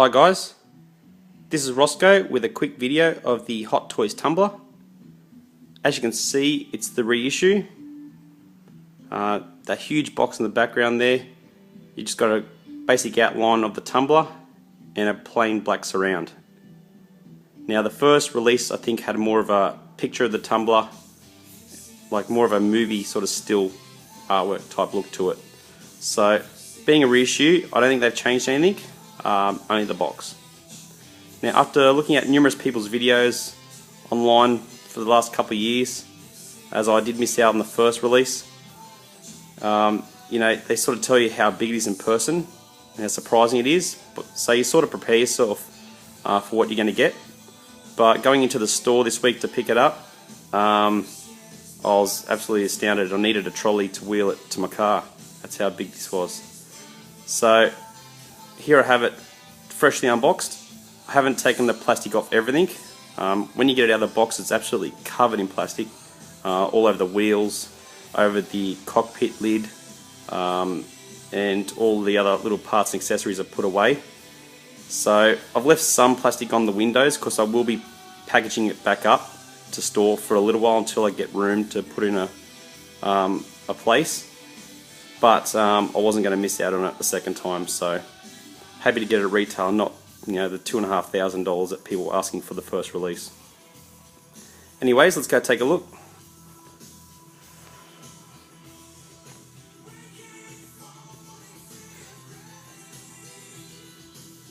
Hi guys, this is Roscoe with a quick video of the Hot Toys Tumbler. As you can see, it's the reissue. That huge box in the background there, you just got a basic outline of the tumbler and a plain black surround. Now the first release I think had more of a picture of the tumbler, like more of a movie sort of still artwork type look to it. So being a reissue, I don't think they've changed anything. Only the box. Now after looking at numerous people's videos online for the last couple of years, as I did miss out on the first release, you know, they sort of tell you how big it is in person and how surprising it is, so you sort of prepare yourself for what you're going to get. But going into the store this week to pick it up, I was absolutely astounded. I needed a trolley to wheel it to my car. That's how big this was. So here I have it, freshly unboxed. I haven't taken the plastic off everything. When you get it out of the box, it's absolutely covered in plastic, all over the wheels, over the cockpit lid, and all the other little parts and accessories are put away. So I've left some plastic on the windows because I will be packaging it back up to store for a little while until I get room to put in a place. But I wasn't going to miss out on it the second time, so happy to get it at retail, not the $2,500 that people were asking for the first release. Anyways, let's go take a look.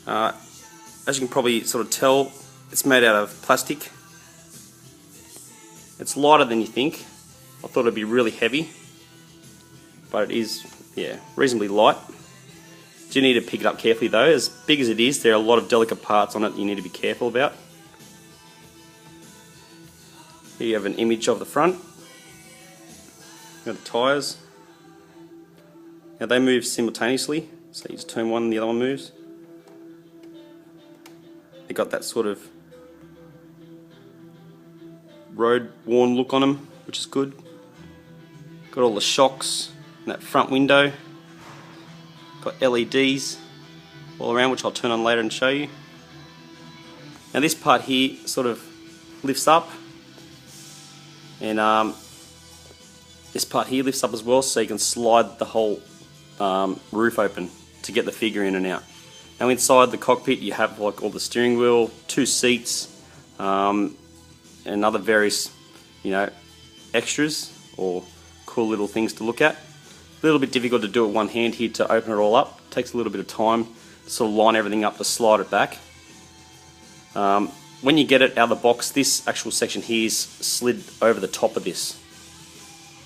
As you can probably sort of tell, it's made out of plastic. It's lighter than you think. I thought it'd be really heavy, but it is, yeah, reasonably light. You need to pick it up carefully though. As big as it is, there are a lot of delicate parts on it that you need to be careful about. Here you have an image of the front. Got the tyres. Now they move simultaneously, so you just turn one and the other one moves. They got that sort of road-worn look on them, which is good. Got all the shocks in that front window. Got LEDs all around, which I'll turn on later and show you. Now this part here sort of lifts up, and this part here lifts up as well, so you can slide the whole roof open to get the figure in and out. Now inside the cockpit you have like all the steering wheel, 2 seats, and other various, extras or cool little things to look at. A little bit difficult to do it one hand here to open it all up. Takes a little bit of time to sort of line everything up to slide it back. When you get it out of the box, this actual section here is slid over the top of this.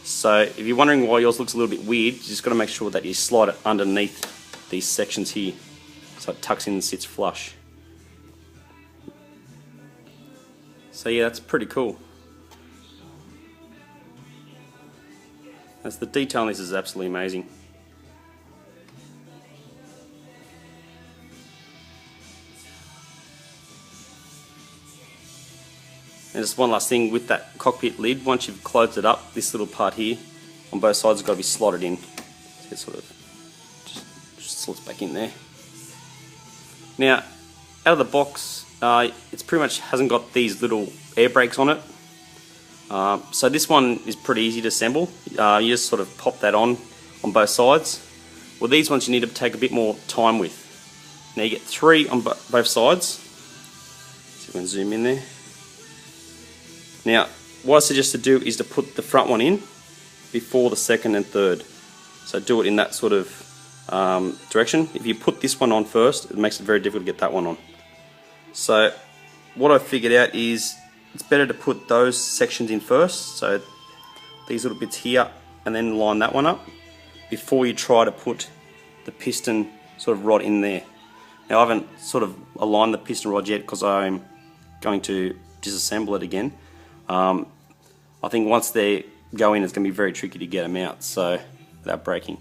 So if you're wondering why yours looks a little bit weird, you just got to make sure that you slide it underneath these sections here, so it tucks in and sits flush. So yeah, that's pretty cool. The detail on this is absolutely amazing. And just one last thing with that cockpit lid, once you've closed it up, this little part here on both sides has got to be slotted in. So it sort of just slots back in there. Now, out of the box, it's pretty much hasn't got these little air brakes on it. So this one is pretty easy to assemble. You just sort of pop that on both sides. Well, these ones you need to take a bit more time with. Now you get 3 on both sides. So you can zoom in there. Now, what I suggest to do is to put the front one in before the second and third. So do it in that sort of direction. If you put this one on first, it makes it very difficult to get that one on. So what I figured out is it's better to put those sections in first, so these little bits here, and then line that one up before you try to put the piston sort of rod in there. Now I haven't sort of aligned the piston rod yet because I'm going to disassemble it again. I think once they go in, it's going to be very tricky to get them out, so without breaking.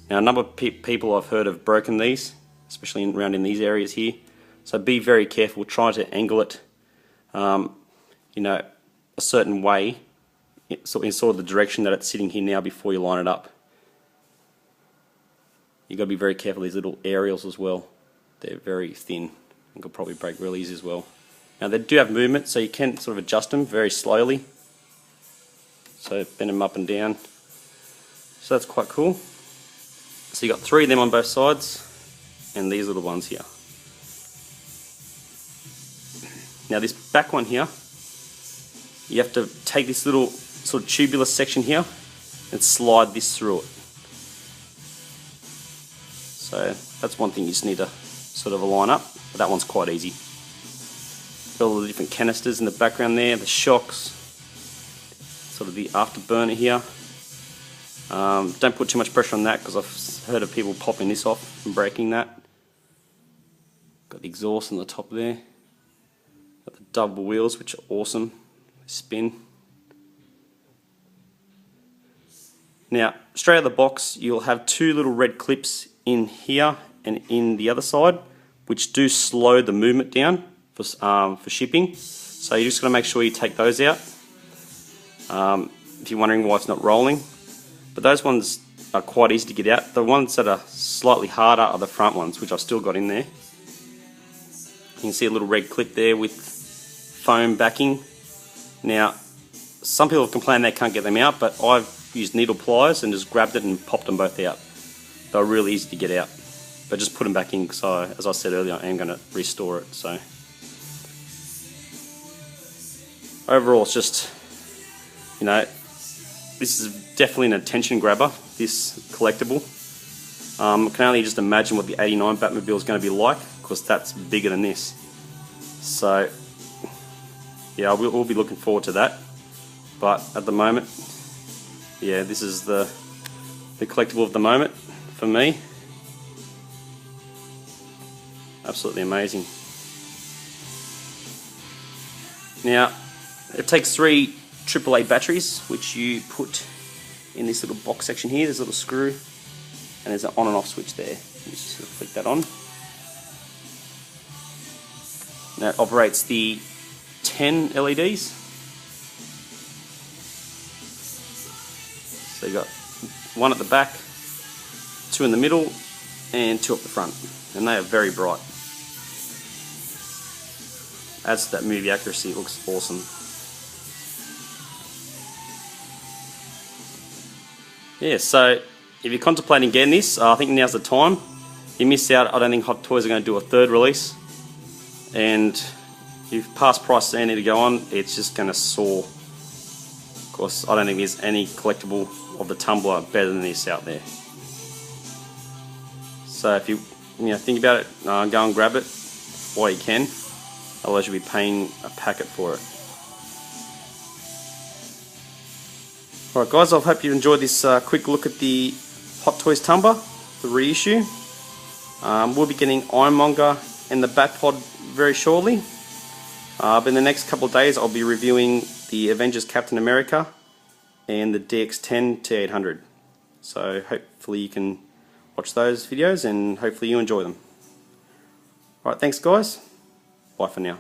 Now a number of people I've heard have broken these, especially around in these areas here, so be very careful. Try to angle it a certain way, so in sort of the direction that it's sitting here now before you line it up. You've got to be very careful of these little aerials as well. They're very thin. and could probably break real easy as well. Now they do have movement, so you can sort of adjust them very slowly. So bend them up and down. So that's quite cool. So you got 3 of them on both sides, and these little ones here. Now this back one here, you have to take this little sort of tubular section here and slide this through it. So that's one thing you just need to sort of align up, but that one's quite easy. Got all the different canisters in the background there, the shocks, sort of the afterburner here. Don't put too much pressure on that because I've heard of people popping this off and breaking that. Got the exhaust on the top there. Got the double wheels, which are awesome. They spin. Now, straight out of the box, you'll have 2 little red clips in here and in the other side, which do slow the movement down for shipping. So you just got to make sure you take those out. If you're wondering why it's not rolling, but those ones are quite easy to get out. The ones that are slightly harder are the front ones, which I've still got in there. You can see a little red clip there with foam backing. Now, some people have complained they can't get them out, but I've used needle pliers and just grabbed it and popped them both out. They're really easy to get out, but just put them back in because, as I said earlier, I am going to restore it. So overall, it's just, you know, this is definitely an attention grabber, this collectible. I can only just imagine what the '89 Batmobile is going to be like, because that's bigger than this. So yeah, we'll be looking forward to that. But at the moment, yeah, this is the collectible of the moment for me. Absolutely amazing. Now, it takes 3 AAA batteries, which you put in this little box section here. There's a little screw, and there's an on and off switch there. You just sort of flick that on. Now it operates the 10 LEDs. So you got 1 at the back, 2 in the middle, and 2 up the front, and they are very bright. Adds to that movie accuracy. It looks awesome. Yeah, so if you're contemplating getting this, I think now's the time. You miss out, I don't think Hot Toys are going to do a 3rd release. And if past prices any to go on, it's just going to soar. Of course, I don't think there's any collectible of the Tumbler better than this out there. So if you think about it, go and grab it while you can. Otherwise you'll be paying a packet for it. Alright guys, I hope you enjoyed this quick look at the Hot Toys Tumbler, the reissue. We'll be getting Ironmonger and the Batpod very shortly. But in the next couple of days I'll be reviewing the Avengers Captain America and the DX10 T800. So hopefully you can watch those videos and hopefully you enjoy them. Alright, thanks guys. Bye for now.